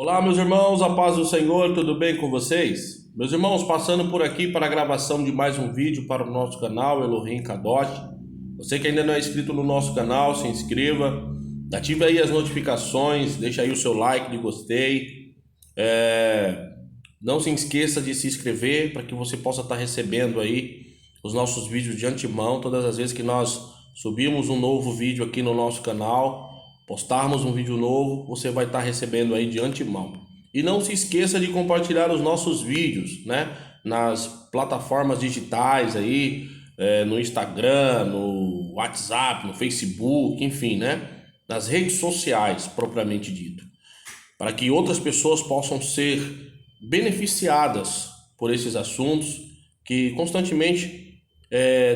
Olá, meus irmãos, a paz do Senhor, tudo bem com vocês? Meus irmãos, passando por aqui para a gravação de mais um vídeo para o nosso canal Elohim Kadosh. Você que ainda não é inscrito no nosso canal, se inscreva, ative aí as notificações, deixa aí o seu like de gostei. Não se esqueça de se inscrever para que você possa estar recebendo aí os nossos vídeos de antemão, todas as vezes que nós subimos um novo vídeo aqui no nosso canal, postarmos um vídeo novo, você vai estar recebendo aí de antemão. E não se esqueça de compartilhar os nossos vídeos, né, nas plataformas digitais aí, no Instagram, no WhatsApp, no Facebook, enfim, né, nas redes sociais propriamente dito, para que outras pessoas possam ser beneficiadas por esses assuntos que constantemente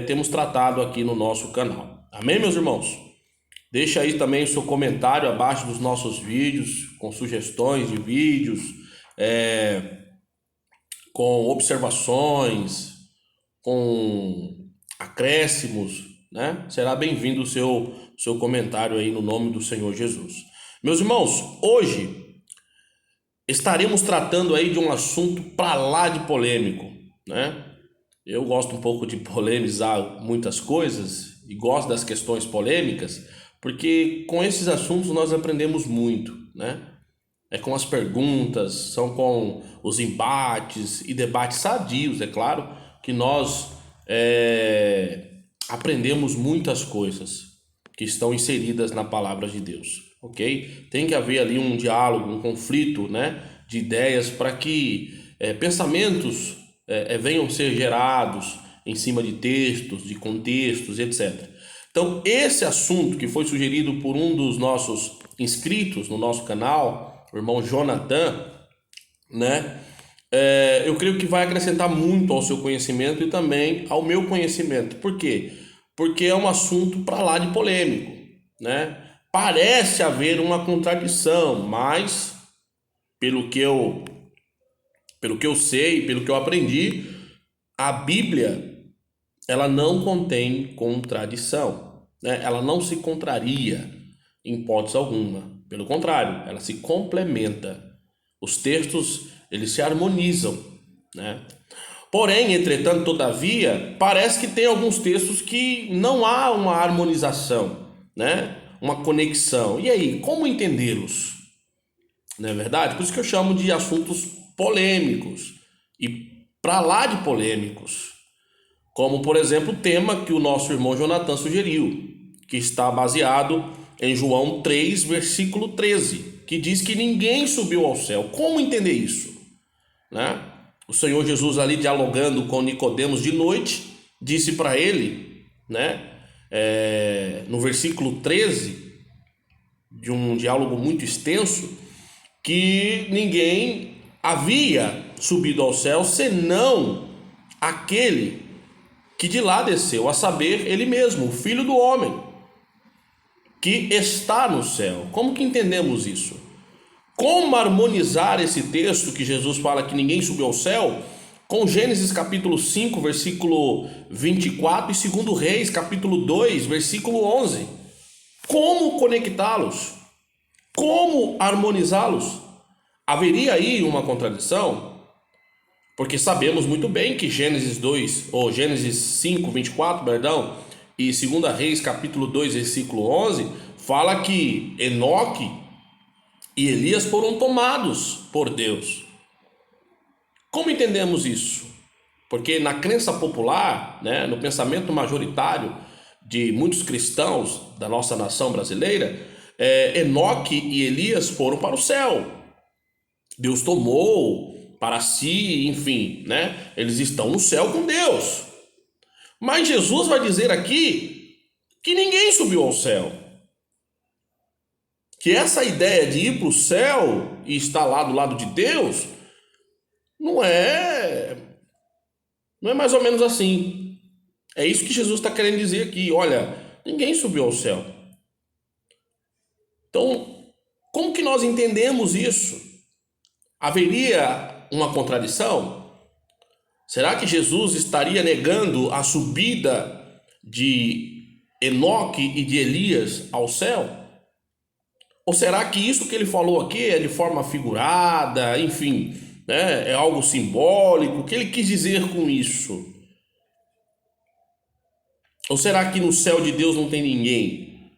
temos tratado aqui no nosso canal. Amém, meus irmãos? Deixa aí também o seu comentário abaixo dos nossos vídeos, com sugestões de vídeos, com observações, com acréscimos, né? Será bem-vindo o seu comentário aí no nome do Senhor Jesus. Meus irmãos, hoje estaremos tratando aí de um assunto para lá de polêmico, né? Eu gosto um pouco de polemizar muitas coisas e gosto das questões polêmicas, porque com esses assuntos nós aprendemos muito, né? É com as perguntas, são com os embates e debates sadios, é claro, que nós aprendemos muitas coisas que estão inseridas na palavra de Deus, ok? Tem que haver ali um diálogo, um conflito, né, de ideias para que pensamentos venham ser gerados em cima de textos, de contextos, etc. Então, esse assunto que foi sugerido por um dos nossos inscritos no nosso canal, o irmão Jonathan, né? Eu creio que vai acrescentar muito ao seu conhecimento e também ao meu conhecimento. Por quê? Porque é um assunto para lá de polêmico, né? Parece haver uma contradição, mas pelo que eu sei, pelo que eu aprendi, a Bíblia ela não contém contradição, né? Ela não se contraria em hipótese alguma. Pelo contrário, ela se complementa. Os textos, eles se harmonizam, né? Porém, entretanto, todavia, parece que tem alguns textos que não há uma harmonização, né? Uma conexão. E aí, como entendê-los? Não é verdade? Por isso que eu chamo de assuntos polêmicos e para lá de polêmicos. Como, por exemplo, o tema que o nosso irmão Jonathan sugeriu, que está baseado em João 3, versículo 13, que diz que ninguém subiu ao céu. Como entender isso? Né? O Senhor Jesus ali dialogando com Nicodemos de noite, disse para ele, né, no versículo 13, de um diálogo muito extenso, que ninguém havia subido ao céu senão aquele que de lá desceu, a saber, ele mesmo, o Filho do Homem, que está no céu. Como que entendemos isso? Como harmonizar esse texto que Jesus fala que ninguém subiu ao céu com Gênesis capítulo 5, versículo 24 e 2 Reis capítulo 2, versículo 11? Como conectá-los? Como harmonizá-los? Haveria aí uma contradição? Porque sabemos muito bem que Gênesis 2, ou Gênesis 5, 24, perdão, e 2 Reis, capítulo 2, versículo 11, fala que Enoque e Elias foram tomados por Deus. Como entendemos isso? Porque na crença popular, né, no pensamento majoritário de muitos cristãos da nossa nação brasileira, Enoque e Elias foram para o céu. Deus tomou para si, enfim, né? Eles estão no céu com Deus. Mas Jesus vai dizer aqui que ninguém subiu ao céu. Que essa ideia de ir para o céu e estar lá do lado de Deus não é mais ou menos assim. É isso que Jesus está querendo dizer aqui. Olha, ninguém subiu ao céu. Então, como que nós entendemos isso? Haveria uma contradição? Será que Jesus estaria negando a subida de Enoque e de Elias ao céu? Ou será que isso que ele falou aqui é de forma figurada, enfim, né? É algo simbólico? O que ele quis dizer com isso? Ou será que no céu de Deus não tem ninguém?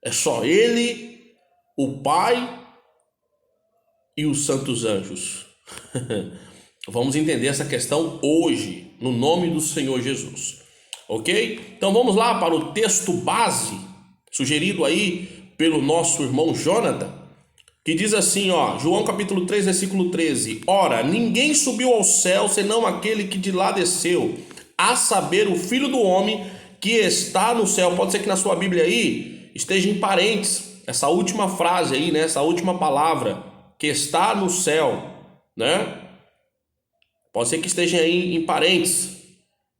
É só ele, o Pai e os santos anjos? Vamos entender essa questão hoje, no nome do Senhor Jesus. Ok? Então vamos lá para o texto base, sugerido aí pelo nosso irmão Jonathan, que diz assim, ó, João capítulo 3, versículo 13. Ora, ninguém subiu ao céu, senão aquele que de lá desceu, a saber, o Filho do Homem que está no céu. Pode ser que na sua Bíblia aí esteja em parênteses essa última frase aí, né? Essa última palavra, que está no céu, né? Pode ser que esteja aí em parênteses.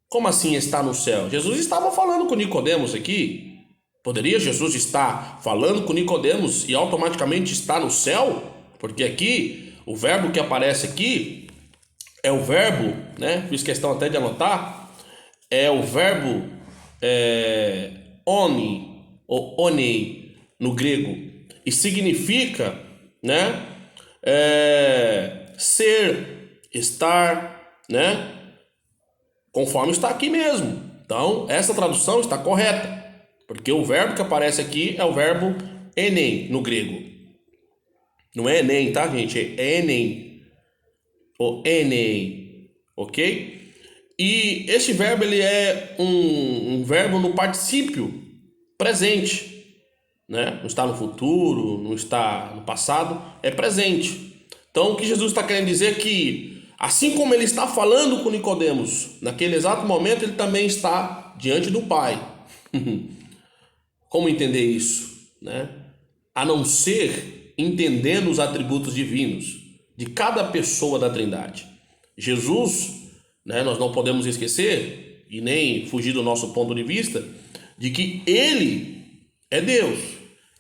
Como assim está no céu? Jesus estava falando com Nicodemos aqui. Poderia Jesus estar falando com Nicodemos e automaticamente está no céu? Porque aqui, o verbo que aparece aqui é o verbo, né? Fiz questão até de anotar. É o verbo oni, ou onei, no grego. E significa, né? Ser, estar, né? Conforme está aqui mesmo. Então, essa tradução está correta. Porque o verbo que aparece aqui é o verbo enem, no grego. Não é enem, tá, gente? É enem. Ou enem. Ok? E esse verbo, ele é um verbo no particípio presente. Né? Não está no futuro, não está no passado. É presente. Então, o que Jesus está querendo dizer é que, assim como ele está falando com Nicodemos, naquele exato momento, ele também está diante do Pai. Como entender isso, né? A não ser entendendo os atributos divinos de cada pessoa da Trindade. Jesus, né, nós não podemos esquecer e nem fugir do nosso ponto de vista de que ele é Deus.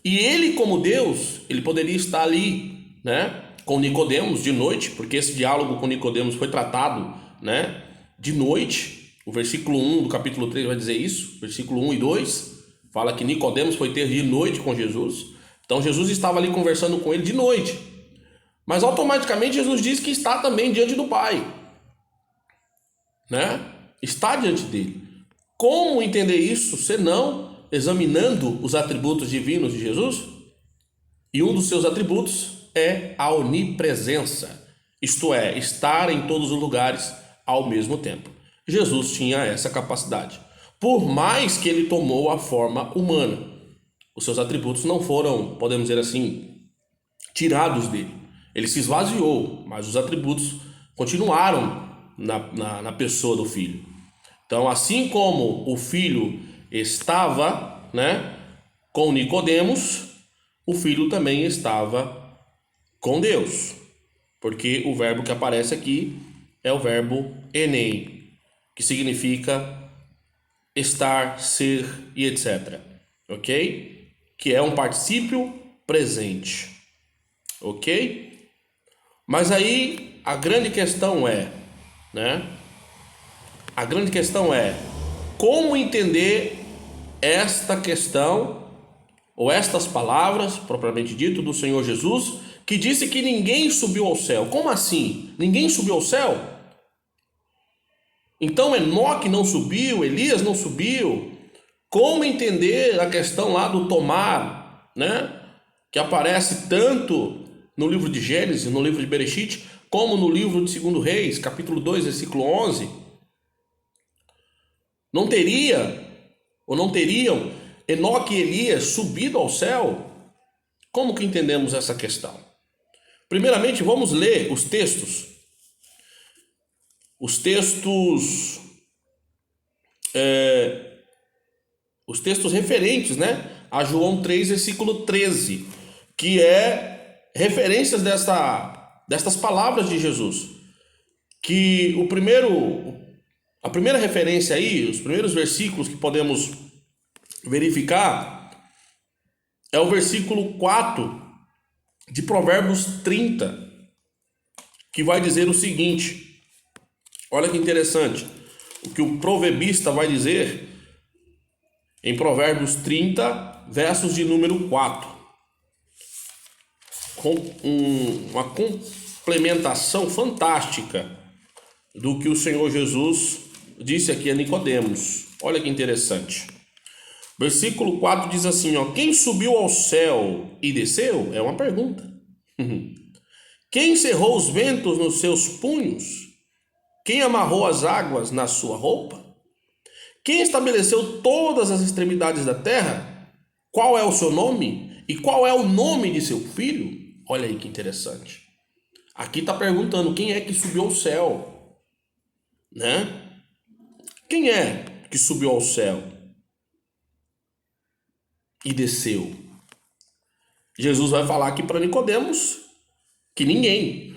E ele, como Deus, ele poderia estar ali, né, com Nicodemos de noite, porque esse diálogo com Nicodemos foi tratado, né, de noite. O versículo 1 do capítulo 3 vai dizer isso, versículo 1 e 2. Fala que Nicodemos foi ter de noite com Jesus. Então Jesus estava ali conversando com ele de noite. Mas automaticamente Jesus diz que está também diante do Pai. Né? Está diante dele. Como entender isso, senão examinando os atributos divinos de Jesus? E um dos seus atributos é a onipresença. Isto é, estar em todos os lugares ao mesmo tempo. Jesus tinha essa capacidade. Por mais que ele tomou a forma humana, os seus atributos não foram, podemos dizer assim, tirados dele. Ele se esvaziou, mas os atributos continuaram na pessoa do Filho. Então, assim como o Filho estava, né, com Nicodemos, o Filho também estava com Deus. Porque o verbo que aparece aqui é o verbo enem, que significa estar, ser e etc. Ok? Que é um particípio presente. Ok? Mas aí a grande questão é, né? A grande questão é como entender esta questão ou estas palavras, propriamente dito, do Senhor Jesus, que disse que ninguém subiu ao céu. Como assim? Ninguém subiu ao céu? Então Enoque não subiu, Elias não subiu. Como entender a questão lá do tomar, né? Que aparece tanto no livro de Gênesis, no livro de Bereshit, como no livro de 2 Reis, capítulo 2, versículo 11. Não teria, ou não teriam, Enoque e Elias subido ao céu? Como que entendemos essa questão? Primeiramente, vamos ler os textos. Os textos referentes, né, a João 3, versículo 13, que é referências destas palavras de Jesus. Que a primeira referência aí, os primeiros versículos que podemos verificar é o versículo 4 de Provérbios 30, que vai dizer o seguinte. Olha que interessante o que o proverbista vai dizer em Provérbios 30, versos de número 4. uma complementação fantástica do que o Senhor Jesus disse aqui a Nicodemos. Olha que interessante. Versículo 4 diz assim, ó: quem subiu ao céu e desceu? É uma pergunta. Quem cerrou os ventos nos seus punhos? Quem amarrou as águas na sua roupa? Quem estabeleceu todas as extremidades da terra? Qual é o seu nome? E qual é o nome de seu filho? Olha aí que interessante. Aqui está perguntando quem é que subiu ao céu, né? Quem é que subiu ao céu e desceu? Jesus vai falar aqui para Nicodemos que ninguém,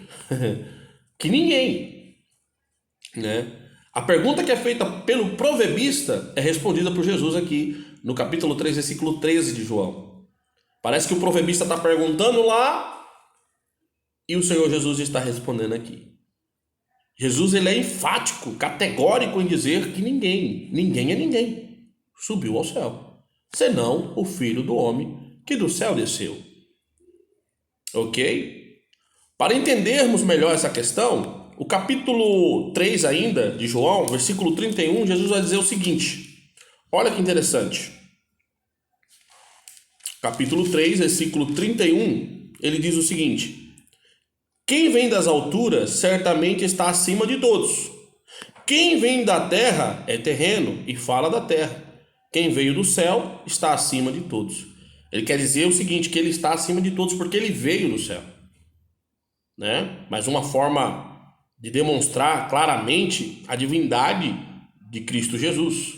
que ninguém, né? A pergunta que é feita pelo proverbista é respondida por Jesus aqui no capítulo 3, versículo 13 de João. Parece que o proverbista está perguntando lá e o Senhor Jesus está respondendo aqui. Jesus, ele é enfático, categórico em dizer que ninguém é ninguém, subiu ao céu, senão o Filho do Homem que do céu desceu. Ok? Para entendermos melhor essa questão, o capítulo 3 ainda de João, versículo 31, Jesus vai dizer o seguinte. Olha que interessante. Capítulo 3, versículo 31, ele diz o seguinte: quem vem das alturas certamente está acima de todos. Quem vem da terra é terreno e fala da terra. Quem veio do céu está acima de todos. Ele quer dizer o seguinte, que ele está acima de todos porque ele veio do céu, né? Mas uma forma de demonstrar claramente a divindade de Cristo Jesus,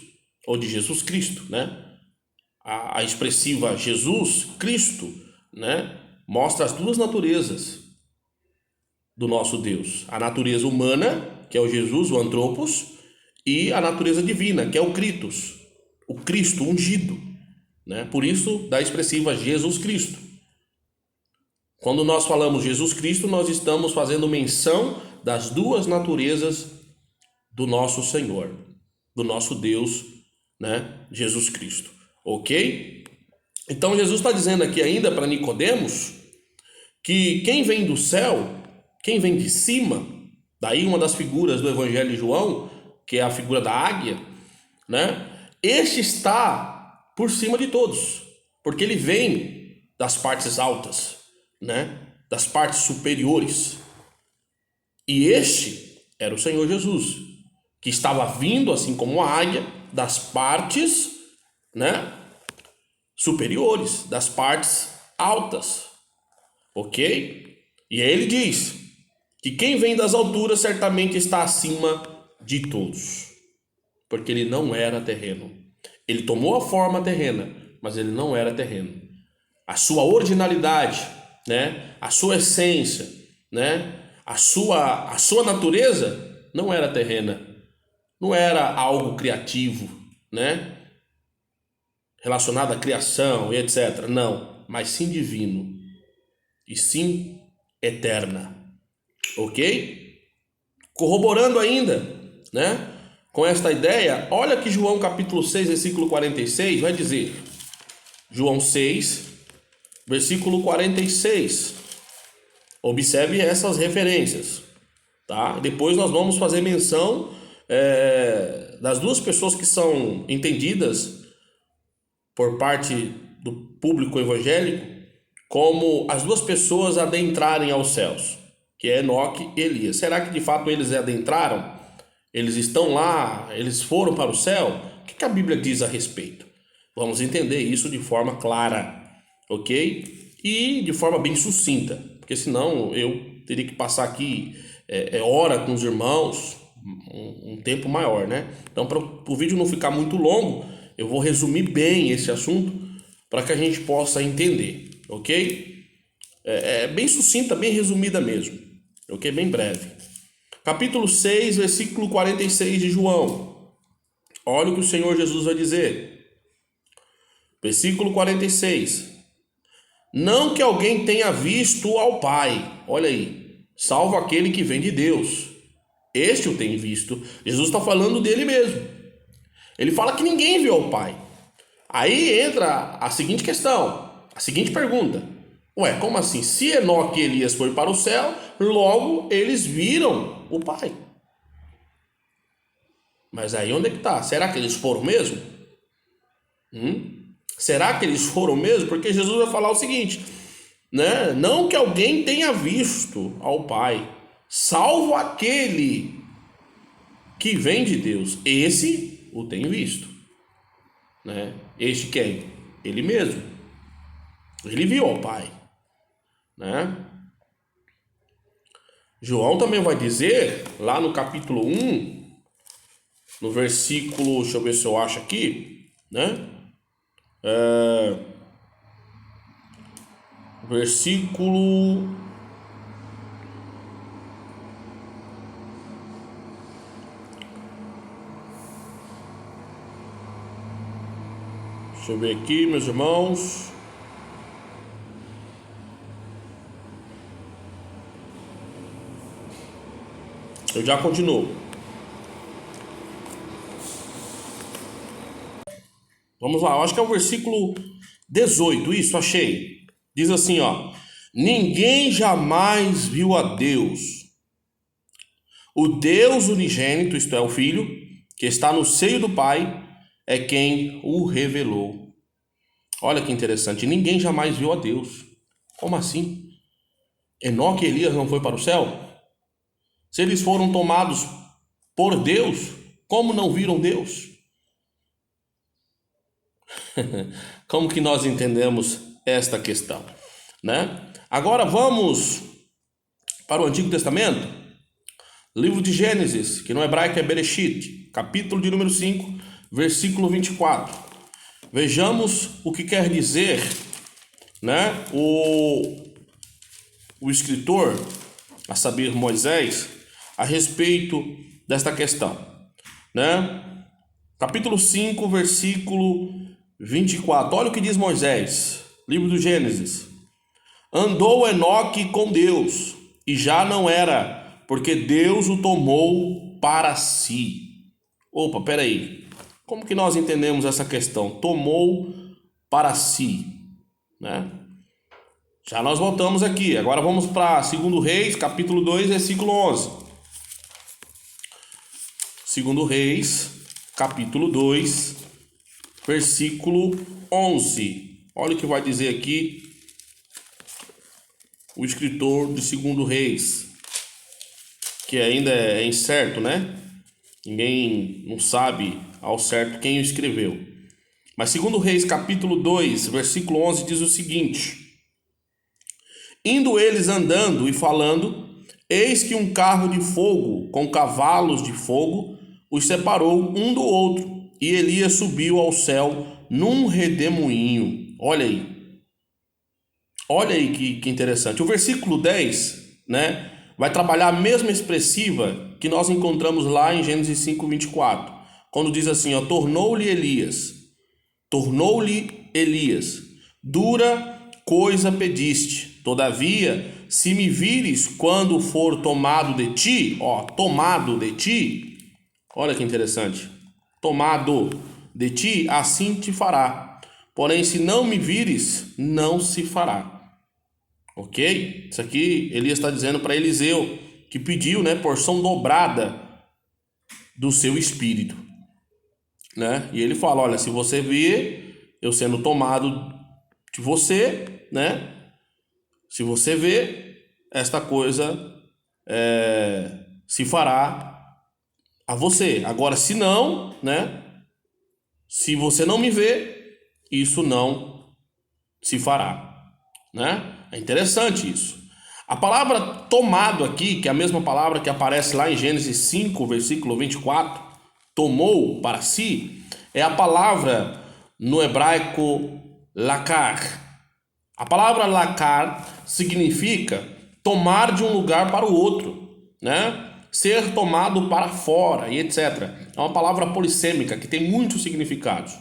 ou de Jesus Cristo, né? A expressiva Jesus Cristo, né? Mostra as duas naturezas do nosso Deus. A natureza humana, que é o Jesus, o Antropos, e a natureza divina, que é o Critos, o Cristo ungido, né? Por isso, da expressiva Jesus Cristo. Quando nós falamos Jesus Cristo, nós estamos fazendo menção das duas naturezas do nosso Senhor, do nosso Deus, né? Jesus Cristo. Ok? Então, Jesus está dizendo aqui ainda para Nicodemos que quem vem do céu, quem vem de cima, daí uma das figuras do Evangelho de João, que é a figura da águia, né? Este está por cima de todos, porque ele vem das partes altas, né? Das partes superiores. E este era o Senhor Jesus, que estava vindo, assim como a águia, das partes, né? Superiores, das partes altas. Ok? E aí ele diz que quem vem das alturas certamente está acima de todos, porque ele não era terreno. Ele tomou a forma terrena, mas ele não era terreno. A sua originalidade, né? A sua essência, né? A sua natureza não era terrena, não era algo criativo, né? Relacionado à criação e etc. Não, mas sim divino e sim eterna. Ok? Corroborando ainda, né, com esta ideia, olha que João capítulo 6, versículo 46 vai dizer. João 6, versículo 46. Observe essas referências, tá? Depois nós vamos fazer menção das duas pessoas que são entendidas por parte do público evangélico como as duas pessoas adentrarem aos céus, que é Enoque e Elias. Será que de fato eles adentraram? Eles estão lá? Eles foram para o céu? O que a Bíblia diz a respeito? Vamos entender isso de forma clara, ok? E de forma bem sucinta, porque senão eu teria que passar aqui hora com os irmãos, um tempo maior, né? Então, para o vídeo não ficar muito longo, eu vou resumir bem esse assunto para que a gente possa entender, ok? É bem sucinta, bem resumida mesmo, ok? Bem breve. Capítulo 6, versículo 46 de João. Olha o que o Senhor Jesus vai dizer. Versículo 46. Não que alguém tenha visto ao Pai, olha aí, salvo aquele que vem de Deus. Este o tem visto. Jesus está falando dele mesmo. Ele fala que ninguém viu ao Pai. Aí entra a seguinte questão, a seguinte pergunta: Ué, como assim? Se Enoque e Elias foram para o céu, logo eles viram o Pai. Mas aí onde é que está? Será que eles foram mesmo? Será que eles foram mesmo? Porque Jesus vai falar o seguinte, né? Não que alguém tenha visto ao Pai, salvo aquele que vem de Deus. Esse o tem visto, né? Este quem? Ele mesmo. Ele viu ao Pai, né? João também vai dizer, lá no capítulo 1, no versículo, deixa eu ver se eu acho aqui, né? Versículo. Deixa eu ver aqui, meus irmãos. Eu já continuo. Vamos lá, eu acho que é o versículo 18, isso, achei. Diz assim, ó: ninguém jamais viu a Deus. O Deus unigênito, isto é, o Filho, que está no seio do Pai, é quem o revelou. Olha que interessante, ninguém jamais viu a Deus. Como assim? Enoque e Elias não foi para o céu? Se eles foram tomados por Deus, como não viram Deus? Como que nós entendemos esta questão, né? Agora vamos para o Antigo Testamento, livro de Gênesis, que no hebraico é Bereshit, capítulo de número 5, versículo 24. Vejamos o que quer dizer, né, o escritor, a saber, Moisés, a respeito desta questão, né? Capítulo 5, versículo 24. Olha o que diz Moisés, livro do Gênesis. Andou Enoque com Deus, e já não era, porque Deus o tomou para si. Opa, peraí. Como que nós entendemos essa questão? Tomou para si, né? Já nós voltamos aqui. Agora vamos para 2 Reis, capítulo 2, versículo 11. 2 Reis, capítulo 2, versículo 11. Olha o que vai dizer aqui o escritor de 2 Reis, que ainda é incerto, né? Ninguém não sabe ao certo quem o escreveu. Mas 2 Reis, capítulo 2, versículo 11, diz o seguinte: indo eles andando e falando, eis que um carro de fogo com cavalos de fogo os separou um do outro, e Elias subiu ao céu num redemoinho. Olha aí que interessante. O versículo 10, né, vai trabalhar a mesma expressiva que nós encontramos lá em Gênesis 5, 24, quando diz assim, ó, tornou-lhe Elias, dura coisa pediste, todavia, se me vires quando for tomado de ti, ó, tomado de ti, olha que interessante, tomado de ti, assim te fará, porém se não me vires, não se fará. Ok? Isso aqui Elias está dizendo para Eliseu, que pediu, né, porção dobrada do seu espírito, né? E ele fala, olha, se você ver eu sendo tomado de você, né? Se você vê, esta coisa se fará a você. Agora, se não, né? Se você não me vê, isso não se fará, né? É interessante isso. A palavra tomado aqui, que é a mesma palavra que aparece lá em Gênesis 5, versículo 24, tomou para si, é a palavra no hebraico lakar. A palavra lakar significa tomar de um lugar para o outro, né? Ser tomado para fora e etc. É uma palavra polissêmica que tem muitos significados.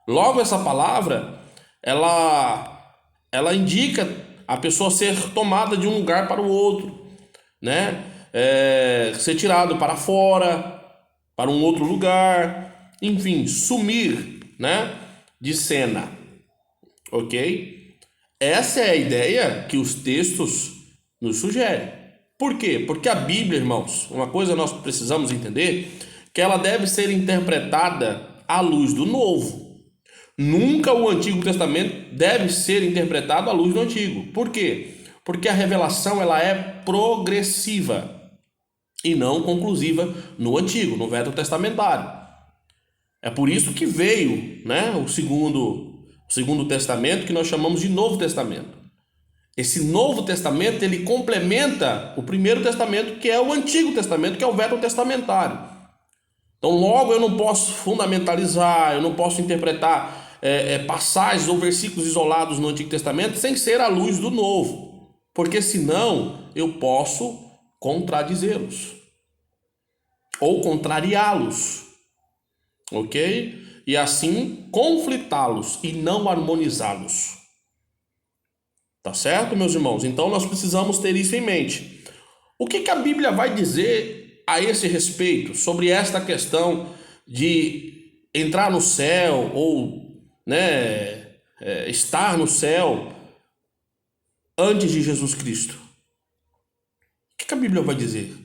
Logo, essa palavra, ela indica a pessoa ser tomada de um lugar para o outro, né? Ser tirado para fora, para um outro lugar, enfim, sumir, né? De cena, ok? Essa é a ideia que os textos nos sugerem. Por quê? Porque a Bíblia, irmãos, uma coisa nós precisamos entender, que ela deve ser interpretada à luz do Novo. Nunca o Antigo Testamento deve ser interpretado à luz do Antigo. Por quê? Porque a revelação ela é progressiva e não conclusiva no Antigo, no Velho Testamentário. É por isso que veio, né, o segundo Testamento, que nós chamamos de Novo Testamento. Esse Novo Testamento, ele complementa o Primeiro Testamento, que é o Antigo Testamento, que é o Velho Testamentário. Então, logo, eu não posso fundamentalizar, eu não posso interpretar passagens ou versículos isolados no Antigo Testamento sem ser à luz do Novo, porque senão eu posso contradizê-los ou contrariá-los, ok? E assim conflitá-los e não harmonizá-los. Tá certo, meus irmãos? Então nós precisamos ter isso em mente. O que a Bíblia vai dizer a esse respeito, sobre esta questão de entrar no céu ou, né, estar no céu antes de Jesus Cristo? O que a Bíblia vai dizer?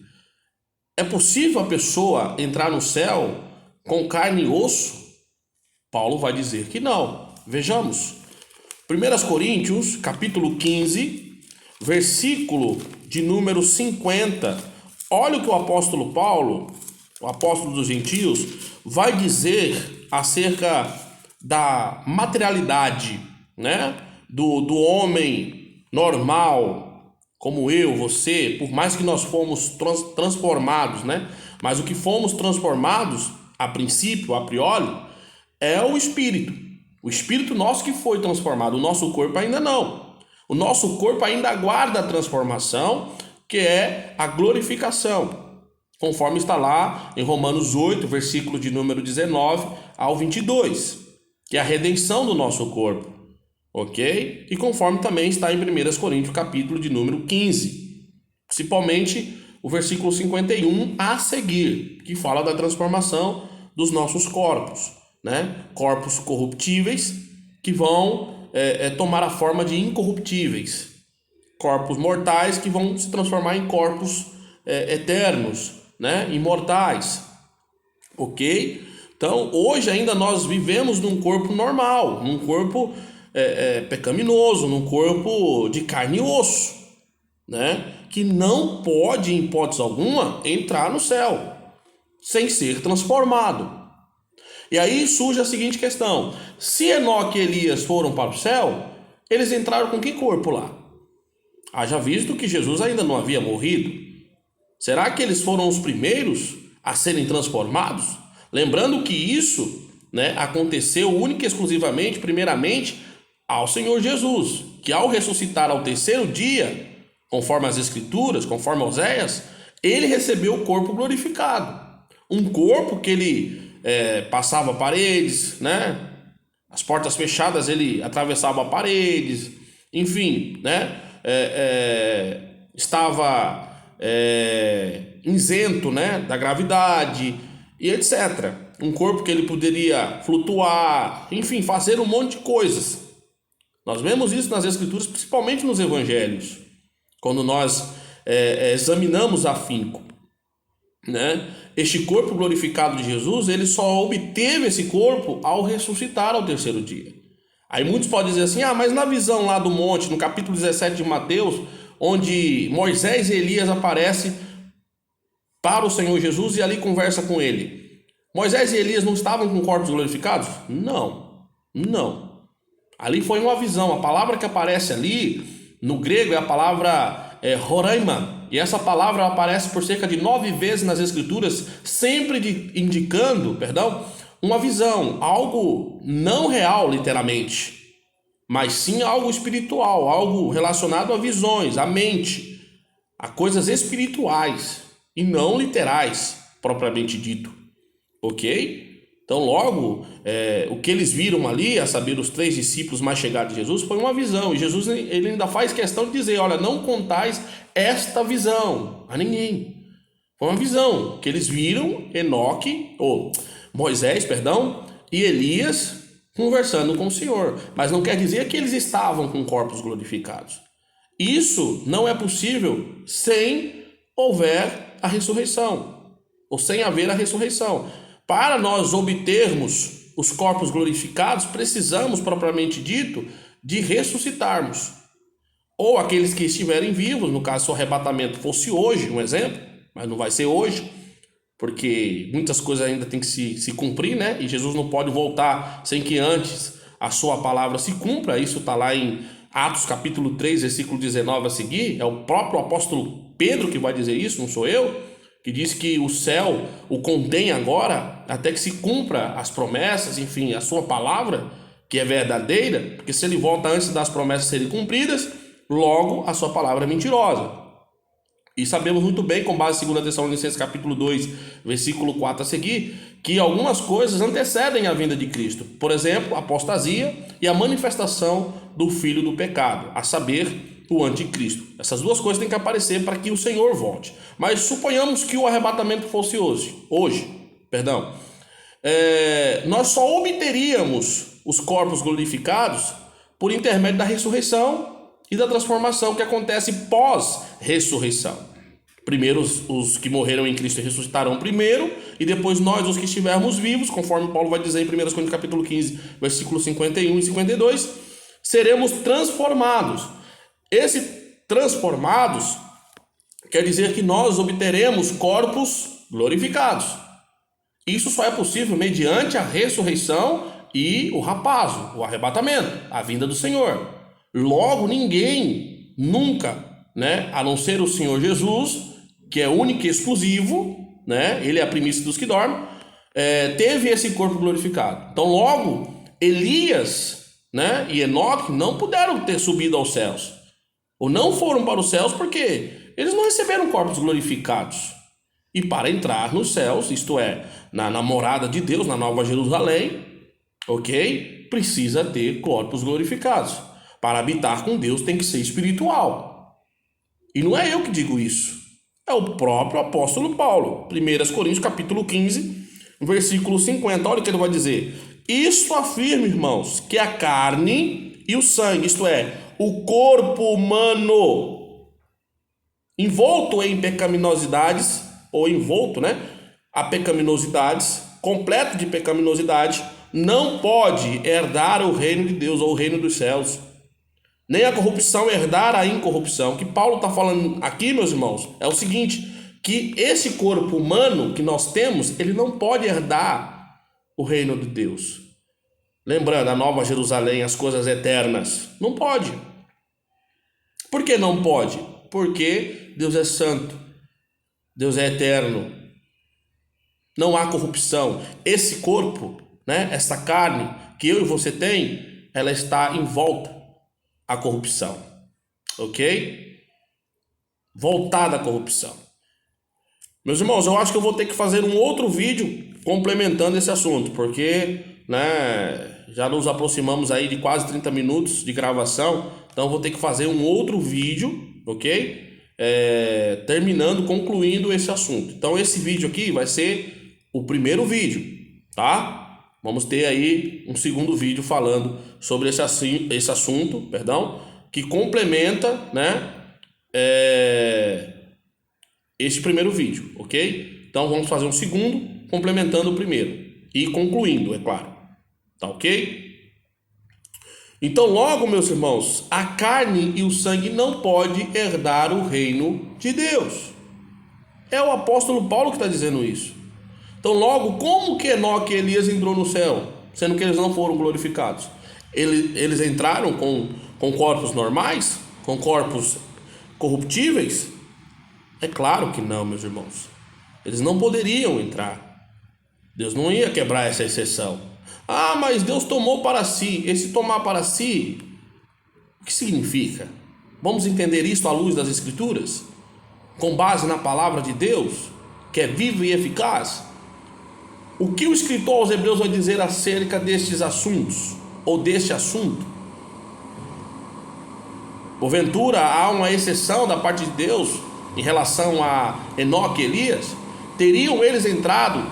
É possível a pessoa entrar no céu com carne e osso? Paulo vai dizer que não. Vejamos. 1 Coríntios, capítulo 15, versículo de número 50. Olha o que o apóstolo Paulo, o apóstolo dos gentios, vai dizer acerca da materialidade, né? Do homem normal, como eu, você, por mais que nós fomos transformados, né? Mas o que fomos transformados, a princípio, a priori, é o Espírito. O Espírito nosso que foi transformado, o nosso corpo ainda não. O nosso corpo ainda aguarda a transformação, que é a glorificação, conforme está lá em Romanos 8, versículo de número 19 ao 22, que é a redenção do nosso corpo, ok? E conforme também está em 1 Coríntios, capítulo de número 15, principalmente o versículo 51 a seguir, que fala da transformação dos nossos corpos, né? Corpos corruptíveis que vão tomar a forma de incorruptíveis, corpos mortais que vão se transformar em corpos eternos, né? Imortais, ok? Então hoje ainda nós vivemos num corpo normal, num corpo pecaminoso, num corpo de carne e osso, né? Que não pode em hipótese alguma entrar no céu sem ser transformado. E aí surge a seguinte questão: se Enoque e Elias foram para o céu, eles entraram com que corpo lá? Haja visto que Jesus ainda não havia morrido. Será que eles foram os primeiros a serem transformados? Lembrando que isso, né, aconteceu única e exclusivamente, primeiramente, ao Senhor Jesus, que ao ressuscitar ao terceiro dia, conforme as Escrituras, conforme Oséias, ele recebeu o corpo glorificado. Um corpo que ele passava paredes, né? As portas fechadas ele atravessava paredes, enfim, né? Estava isento, né, da gravidade e etc. Um corpo que ele poderia flutuar, enfim, fazer um monte de coisas. Nós vemos isso nas Escrituras, principalmente nos Evangelhos, quando nós examinamos afinco, né? Este corpo glorificado de Jesus, ele só obteve esse corpo ao ressuscitar ao terceiro dia. Aí muitos podem dizer assim: mas na visão lá do monte, no capítulo 17 de Mateus, onde Moisés e Elias aparecem para o Senhor Jesus e ali conversa com ele, Moisés e Elias não estavam com corpos glorificados? Não. Ali foi uma visão. A palavra que aparece ali no grego é a palavra horaima, e essa palavra aparece por cerca de 9 vezes nas Escrituras, sempre indicando, uma visão, algo não real literalmente, mas sim algo espiritual, algo relacionado a visões, à mente, a coisas espirituais e não literais, propriamente dito, ok? Então logo, o que eles viram ali, a saber, os 3 discípulos mais chegados de Jesus, foi uma visão, e Jesus ele ainda faz questão de dizer: olha, não contais esta visão a ninguém. Foi uma visão que eles viram Moisés, e Elias, conversando com o Senhor. Mas não quer dizer que eles estavam com corpos glorificados. Isso não é possível sem houver a ressurreição, ou sem haver a ressurreição. Para nós obtermos os corpos glorificados, precisamos, propriamente dito, de ressuscitarmos. Ou aqueles que estiverem vivos, no caso se o arrebatamento fosse hoje, um exemplo, mas não vai ser hoje, porque muitas coisas ainda tem que se cumprir, né? E Jesus não pode voltar sem que antes a sua palavra se cumpra. Isso está lá em Atos capítulo 3, versículo 19 a seguir. É o próprio apóstolo Pedro que vai dizer isso, não sou eu, que diz que o céu o contém agora, até que se cumpra as promessas, enfim, a sua palavra, que é verdadeira, porque se ele volta antes das promessas serem cumpridas, logo a sua palavra é mentirosa. E sabemos muito bem, com base em 2 Tessalonicenses capítulo 2, versículo 4 a seguir, que algumas coisas antecedem a vinda de Cristo. Por exemplo, a apostasia e a manifestação do filho do pecado, a saber, o anticristo. Essas duas coisas têm que aparecer para que o Senhor volte. Mas suponhamos que o arrebatamento fosse hoje, nós só obteríamos os corpos glorificados por intermédio da ressurreição e da transformação que acontece pós-ressurreição. Primeiro os que morreram em Cristo ressuscitarão primeiro, e depois nós, os que estivermos vivos, conforme Paulo vai dizer em 1 Coríntios capítulo 15, versículos 51 e 52, seremos transformados. Esse transformados quer dizer que nós obteremos corpos glorificados. Isso só é possível mediante a ressurreição e o rapazo, o arrebatamento, a vinda do Senhor. Logo, ninguém, nunca, né, a não ser o Senhor Jesus, que é único e exclusivo, né, ele é a primícia dos que dormem, teve esse corpo glorificado. Então, logo, Elias, né, e Enoque não puderam ter subido aos céus, ou não foram para os céus, porque eles não receberam corpos glorificados. E para entrar nos céus, isto é, na morada de Deus, na Nova Jerusalém, ok? Precisa ter corpos glorificados. Para habitar com Deus tem que ser espiritual. E não é eu que digo isso. É o próprio apóstolo Paulo. 1 Coríntios capítulo 15, versículo 50. Olha o que ele vai dizer. Isto afirma, irmãos, que a carne e o sangue, isto é, o corpo humano, envolto em pecaminosidades, ou envolto, né, a pecaminosidades, completo de pecaminosidade, não pode herdar o reino de Deus ou o reino dos céus. Nem a corrupção herdar a incorrupção. O que Paulo está falando aqui, meus irmãos, é o seguinte, que esse corpo humano que nós temos, ele não pode herdar o reino de Deus. Lembrando, a Nova Jerusalém, as coisas eternas. Não pode. Por que não pode? Porque Deus é santo. Deus é eterno. Não há corrupção. Esse corpo, né, essa carne que eu e você tem, ela está envolta à corrupção. Ok? Voltada à corrupção. Meus irmãos, eu acho que eu vou ter que fazer um outro vídeo complementando esse assunto, porque, né, já nos aproximamos aí de quase 30 minutos de gravação, então eu vou ter que fazer um outro vídeo, ok? Concluindo esse assunto. Então esse vídeo aqui vai ser o primeiro vídeo, tá? Vamos ter aí um segundo vídeo falando sobre esse assunto, que complementa, né, este primeiro vídeo, ok? Então vamos fazer um segundo, complementando o primeiro e concluindo, é claro, tá ok? Então logo, meus irmãos, a carne e o sangue não pode herdar o reino de Deus. É o apóstolo Paulo que está dizendo isso. Então logo, como que Enoque e Elias entrou no céu, sendo que eles não foram glorificados? Eles entraram com corpos normais? Com corpos corruptíveis? É claro que não, meus irmãos. Eles não poderiam entrar. Deus não ia quebrar essa exceção. Ah, mas Deus tomou para si. Esse tomar para si, o que significa? Vamos entender isso à luz das Escrituras? Com base na palavra de Deus, que é viva e eficaz? O que o escritor aos Hebreus vai dizer acerca destes assuntos, ou deste assunto? Porventura, há uma exceção da parte de Deus em relação a Enoque e Elias? Teriam eles entrado